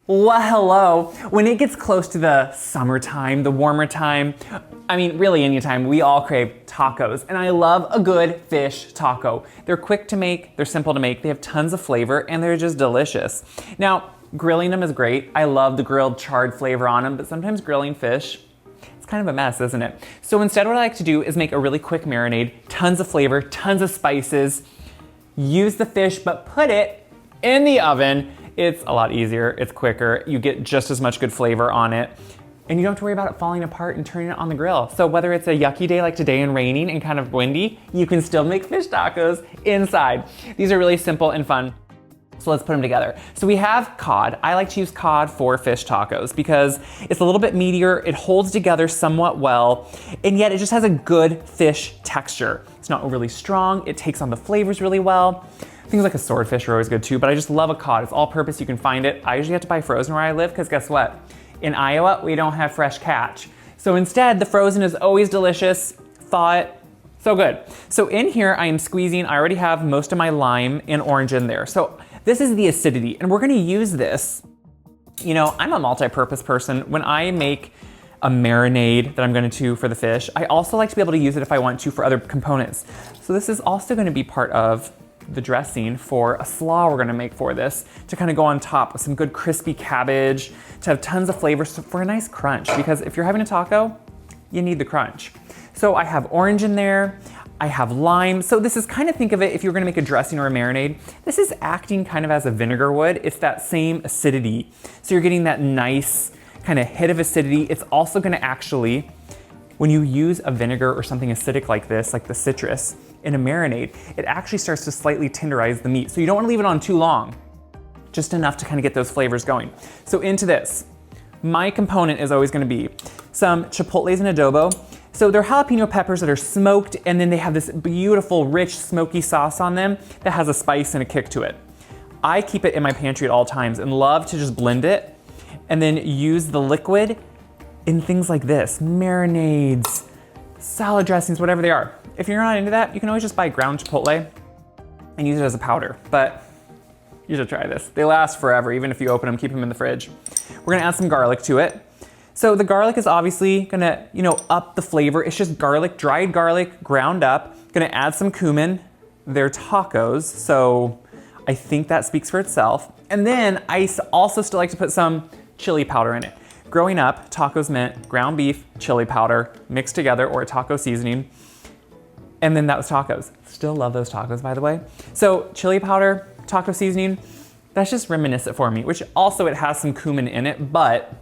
Well, hello. When it gets close to the summertime, the warmer time, I mean, really any time, we all crave tacos. And I love a good fish taco. They're quick to make, they're simple to make, they have tons of flavor, and they're just delicious. Now, grilling them is great. I love the grilled charred flavor on them, but sometimes grilling fish, it's kind of a mess, isn't it? So instead what I like to do is make a really quick marinade, tons of flavor, tons of spices, use the fish, but put it in the oven. It's a lot easier, it's quicker, you get just as much good flavor on it, and you don't have to worry about it falling apart and turning it on the grill. So whether it's a yucky day like today and raining and kind of windy, you can still make fish tacos inside. These are really simple and fun. So let's put them together. So we have cod. I like to use cod for fish tacos because it's a little bit meatier, it holds together somewhat well, and yet it just has a good fish texture. It's not overly strong, it takes on the flavors really well. Things like a swordfish are always good too, but I just love a cod. It's all purpose, you can find it. I usually have to buy frozen where I live because guess what? In Iowa, we don't have fresh catch. So instead, the frozen is always delicious. Thaw it, so good. So in here, I am squeezing, I already have most of my lime and orange in there. So this is the acidity, and we're gonna use this. You know, I'm a multi-purpose person. When I make a marinade that I'm gonna do for the fish, I also like to be able to use it if I want to for other components. So this is also gonna be part of the dressing for a slaw we're gonna make for this, to kind of go on top with some good crispy cabbage, to have tons of flavors for a nice crunch, because if you're having a taco, you need the crunch. So I have orange in there, I have lime. So this is kind of, think of it, if you're gonna make a dressing or a marinade, this is acting kind of as a vinegar would. It's that same acidity. So you're getting that nice kind of hit of acidity. It's also gonna actually, when you use a vinegar or something acidic like this, like the citrus, in a marinade, it actually starts to slightly tenderize the meat. So you don't wanna leave it on too long, just enough to kind of get those flavors going. So into this, my component is always gonna be some chipotles and adobo. So they're jalapeno peppers that are smoked, and then they have this beautiful, rich, smoky sauce on them that has a spice and a kick to it. I keep it in my pantry at all times and love to just blend it and then use the liquid in things like this, marinades, salad dressings, whatever they are. If you're not into that, you can always just buy ground chipotle and use it as a powder, but you should try this. They last forever, even if you open them, keep them in the fridge. We're gonna add some garlic to it. So the garlic is obviously gonna, up the flavor. It's just garlic, dried garlic, ground up. Gonna add some cumin. They're tacos, so I think that speaks for itself. And then I also still like to put some chili powder in it. Growing up, tacos meant ground beef, chili powder, mixed together, or a taco seasoning. And then that was tacos. Still love those tacos, by the way. So chili powder, taco seasoning, that's just reminiscent for me, which also it has some cumin in it, but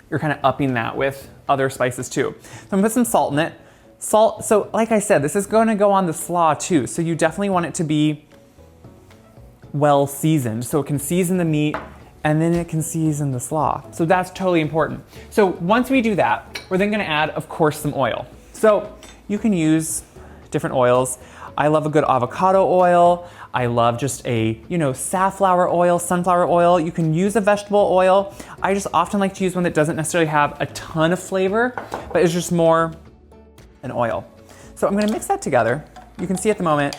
you're kind of upping that with other spices too. So I'm gonna put some salt in it. Salt, so like I said, this is gonna go on the slaw too, so you definitely want it to be well seasoned, so it can season the meat and then it can season the slaw. So that's totally important. So once we do that, we're then gonna add, of course, some oil. So you can use different oils. I love a good avocado oil. I love just a, safflower oil, sunflower oil. You can use a vegetable oil. I just often like to use one that doesn't necessarily have a ton of flavor, but it's just more an oil. So I'm gonna mix that together. You can see at the moment,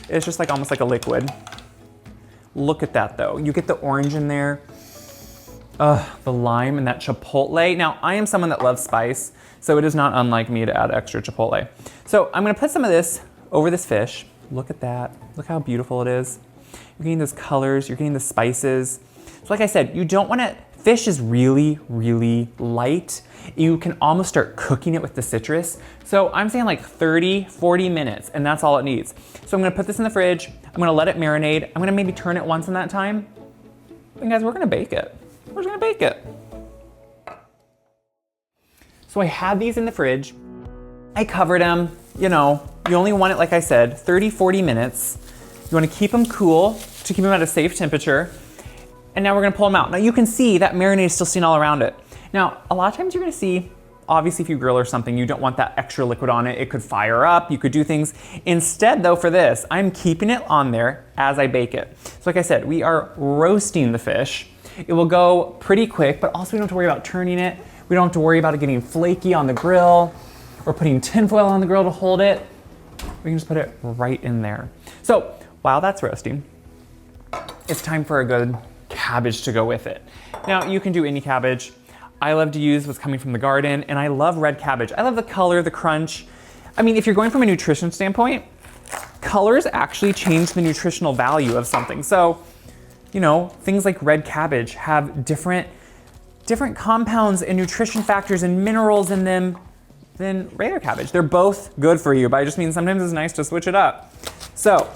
it's just like almost like a liquid. Look at that though. You get the orange in there, the lime and that chipotle. Now, I am someone that loves spice, so it is not unlike me to add extra chipotle. So I'm gonna put some of this over this fish. Look at that. Look how beautiful it is. You're getting those colors, you're getting the spices. So like I said, you don't wanna, fish is really, really light. You can almost start cooking it with the citrus. So I'm saying like 30, 40 minutes, and that's all it needs. So I'm gonna put this in the fridge. I'm gonna let it marinate. I'm gonna maybe turn it once in that time. And guys, we're gonna bake it. We're just gonna bake it. So I had these in the fridge. I covered them, you only want it, like I said, 30, 40 minutes. You wanna keep them cool to keep them at a safe temperature. And now we're gonna pull them out. Now you can see that marinade is still seen all around it. Now, a lot of times you're gonna see, obviously if you grill or something, you don't want that extra liquid on it. It could fire up, you could do things. Instead though, for this, I'm keeping it on there as I bake it. So like I said, we are roasting the fish. It will go pretty quick, but also we don't have to worry about turning it. We don't have to worry about it getting flaky on the grill or putting tinfoil on the grill to hold it. We can just put it right in there. So while that's roasting, it's time for a good cabbage to go with it. Now, you can do any cabbage. I love to use what's coming from the garden, and I love red cabbage. I love the color, the crunch. I mean, if you're going from a nutrition standpoint, colors actually change the nutritional value of something. So, you know, things like red cabbage have different compounds and nutrition factors and minerals in them than regular cabbage. They're both good for you, but I just mean sometimes it's nice to switch it up. So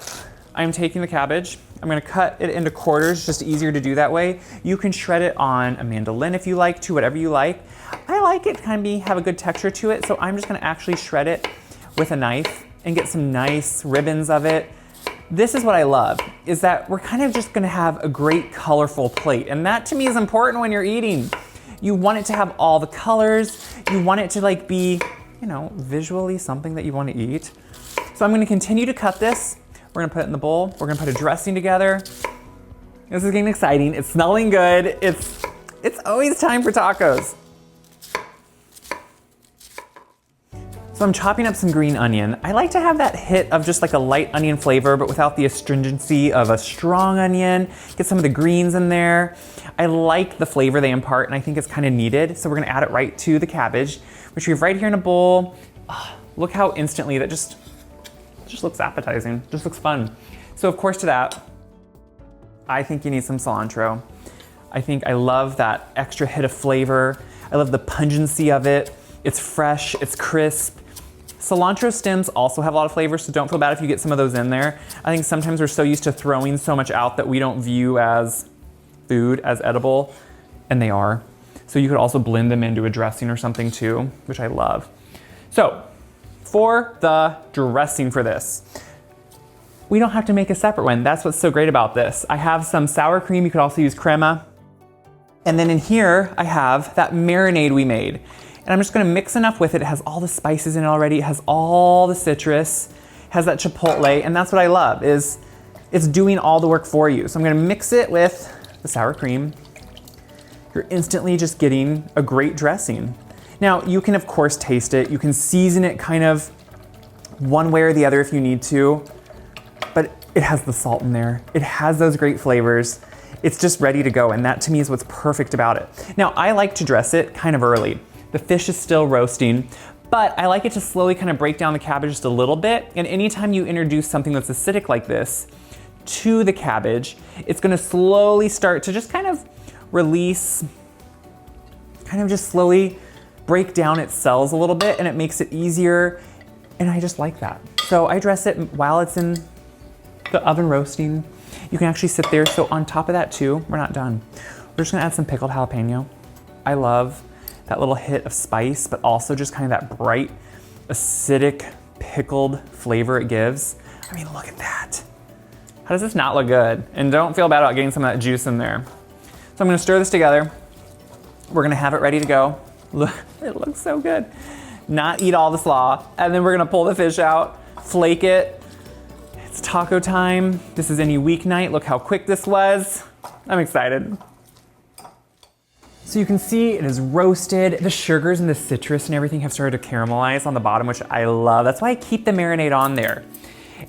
I'm taking the cabbage, I'm gonna cut it into quarters, just easier to do that way. You can shred it on a mandolin if you like to, whatever you like. I like it kind of have a good texture to it, so I'm just gonna actually shred it with a knife and get some nice ribbons of it. This is what I love, is that we're kind of just gonna have a great colorful plate. And that to me is important when you're eating. You want it to have all the colors. You want it to like be, you know, visually something that you want to eat. So I'm gonna continue to cut this. We're gonna put it in the bowl. We're gonna put a dressing together. This is getting exciting. It's smelling good. It's always time for tacos. So I'm chopping up some green onion. I like to have that hit of just like a light onion flavor, but without the astringency of a strong onion. Get some of the greens in there. I like the flavor they impart, and I think it's kind of needed. So we're gonna add it right to the cabbage, which we have right here in a bowl. Oh, look how instantly that just looks appetizing, just looks fun. So of course to that, I think you need some cilantro. I love that extra hit of flavor. I love the pungency of it. It's fresh, it's crisp. Cilantro stems also have a lot of flavor, so don't feel bad if you get some of those in there. I think sometimes we're so used to throwing so much out that we don't view as food, as edible, and they are. So you could also blend them into a dressing or something too, which I love. So for the dressing for this, we don't have to make a separate one. That's what's so great about this. I have some sour cream, you could also use crema. And then in here, I have that marinade we made. And I'm just gonna mix enough with it. It has all the spices in it already. It has all the citrus, has that chipotle, and that's what I love, is it's doing all the work for you. So I'm gonna mix it with the sour cream. You're instantly just getting a great dressing. Now, you can of course taste it. You can season it kind of one way or the other if you need to, but it has the salt in there. It has those great flavors. It's just ready to go, and that to me is what's perfect about it. Now, I like to dress it kind of early. The fish is still roasting, but I like it to slowly kind of break down the cabbage just a little bit, and anytime you introduce something that's acidic like this to the cabbage, it's gonna slowly start to just kind of release, kind of just slowly break down its cells a little bit, and it makes it easier, and I just like that. So I dress it while it's in the oven roasting. You can actually sit there, so on top of that too, we're not done. We're just gonna add some pickled jalapeno. I love that little hit of spice, but also just kind of that bright, acidic, pickled flavor it gives. I mean, look at that. How does this not look good? And don't feel bad about getting some of that juice in there. So I'm gonna stir this together. We're gonna have it ready to go. Look, it looks so good. Not eat all the slaw. And then we're gonna pull the fish out, flake it. It's taco time. This is any weeknight. Look how quick this was. I'm excited. So you can see it is roasted. The sugars and the citrus and everything have started to caramelize on the bottom, which I love. That's why I keep the marinade on there.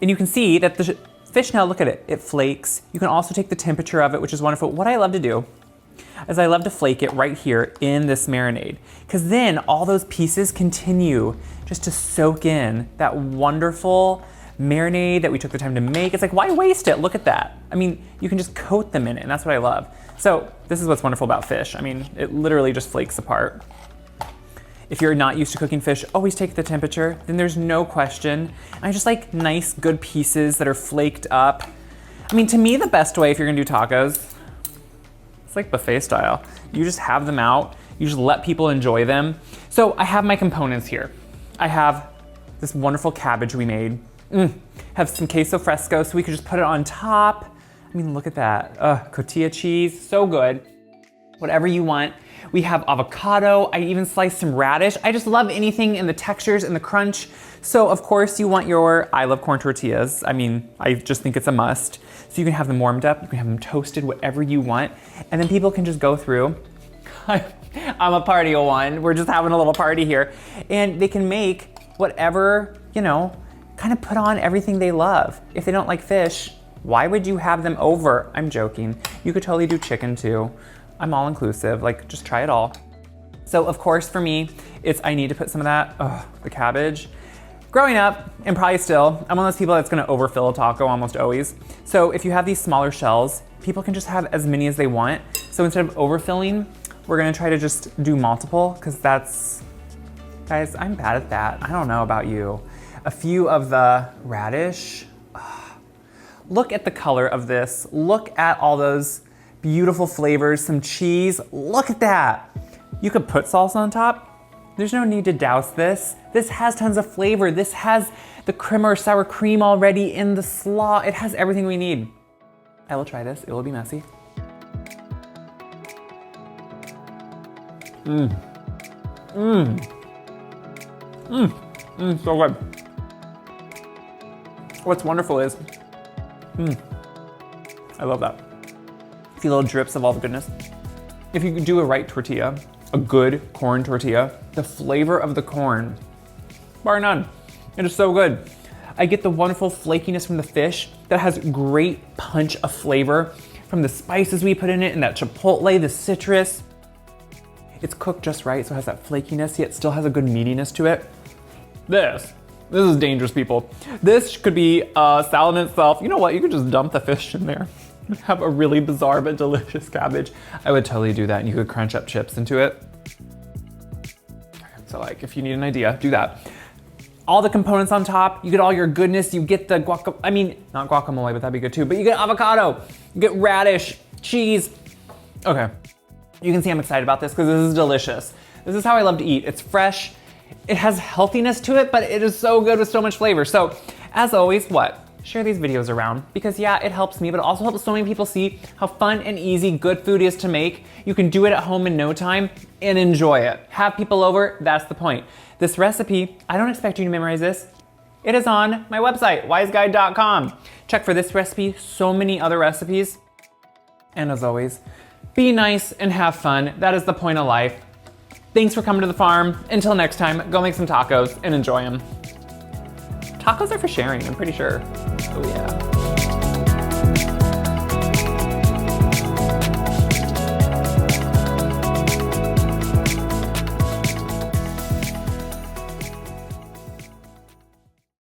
And you can see that the fish now, look at it, it flakes. You can also take the temperature of it, which is wonderful. What I love to do is I love to flake it right here in this marinade, because then all those pieces continue just to soak in that wonderful marinade that we took the time to make. It's like, why waste it? Look at that. I mean, you can just coat them in it, and that's what I love. So this is what's wonderful about fish. I mean, it literally just flakes apart. If you're not used to cooking fish, always take the temperature, then there's no question. I just like nice, good pieces that are flaked up. I mean, to me, the best way if you're gonna do tacos, it's like buffet style. You just have them out, you just let people enjoy them. So I have my components here. I have this wonderful cabbage we made. Have some queso fresco, so we could just put it on top. I mean, look at that. Cotija cheese, so good. Whatever you want. We have avocado. I even sliced some radish. I just love anything in the textures and the crunch. So of course you want your, I love corn tortillas. I mean, I just think it's a must. So you can have them warmed up, you can have them toasted, whatever you want. And then people can just go through. I'm a party of one. We're just having a little party here. And they can make whatever, you know, kind of put on everything they love. If they don't like fish, Why would you have them over? I'm joking. You could totally do chicken too. I'm all inclusive, like just try it all. So of course for me, I need to put some of that, the cabbage. Growing up, and probably still, I'm one of those people that's gonna overfill a taco almost always. So if you have these smaller shells, people can just have as many as they want. So instead of overfilling, we're gonna try to just do multiple, because guys, I'm bad at that. I don't know about you. A few of the radish. Look at the color of this. Look at all those beautiful flavors, some cheese. Look at that. You could put salsa on top. There's no need to douse this. This has tons of flavor. This has the crema or sour cream already in the slaw. It has everything we need. I will try this. It will be messy. So good. What's wonderful is, I love that. See little drips of all the goodness. If you do a right tortilla, a good corn tortilla, the flavor of the corn, bar none. It is so good. I get the wonderful flakiness from the fish that has great punch of flavor from the spices we put in it and that chipotle, the citrus. It's cooked just right, so it has that flakiness, yet still has a good meatiness to it. This is dangerous, people. This could be a salad in itself. You know what? You could just dump the fish in there. Have a really bizarre but delicious cabbage. I would totally do that, and you could crunch up chips into it. So like, if you need an idea, do that. All the components on top, you get all your goodness, you get the not guacamole, but that'd be good too, but you get avocado, you get radish, cheese. Okay, you can see I'm excited about this because this is delicious. This is how I love to eat. It's fresh, it has healthiness to it, but it is so good with so much flavor. So as always, share these videos around, because yeah, it helps me, but it also helps so many people see how fun and easy good food is to make. You can do it at home in no time and enjoy it. Have people over, that's the point. This recipe, I don't expect you to memorize this. It is on my website, wiseguide.com. Check for this recipe, so many other recipes. And as always, be nice and have fun. That is the point of life. Thanks for coming to the farm. Until next time, go make some tacos and enjoy them. Tacos are for sharing, I'm pretty sure. Oh yeah.